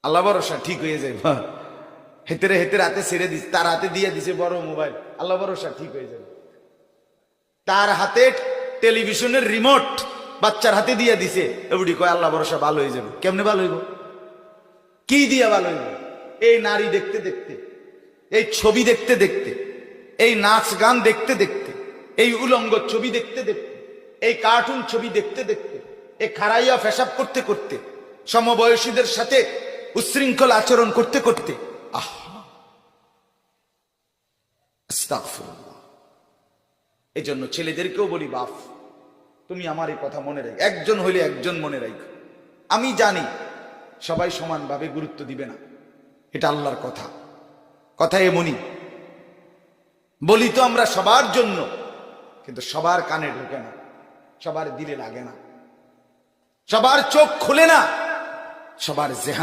আল্লাহ ভরসা ঠিক হয়ে যাবে। হেতেরে হেতের হাতে ছেড়ে দিস, তার হাতে দিয়ে দিছে বড় মোবাইল, আল্লাহ ভরসা ঠিক হয়ে যাবে। তার হাতে টেলিভিশনের রিমোট বাচ্চার হাতে দিয়ে দিছে, এগুলি কয় আল্লাহ ভরসা ভালো হয়ে যাবে। কেমনে ভালো হইব? কি দিয়া ভালো হইব? এই নারী দেখতে দেখতে, এই ছবি দেখতে দেখতে, এই নাচ গান দেখতে দেখতে, এই উলঙ্গ ছবি দেখতে দেখতে, এই কার্টুন ছবি দেখতে দেখতে, এই খারাইয়া পেশাব করতে করতে, সমবয়সীদের সাথে উচ্ছৃঙ্খল আচরণ করতে করতে, আস্তাগফিরুল্লাহ। এই জন্য ছেলেদেরকেও বলি, বাপ তুমি আমার এই কথা মনে রাখ, একজন হইলে একজন মনে রাখ। আমি জানি সবাই সমানভাবে গুরুত্ব দিবে না, এটা আল্লাহর কথা, কথা এমনই। বলি তো আমরা সবার জন্য, কিন্তু সবার কানে ঢোকে না, সবার দিলে লাগে না, সবার চোখ খুলে না, সবার জেহান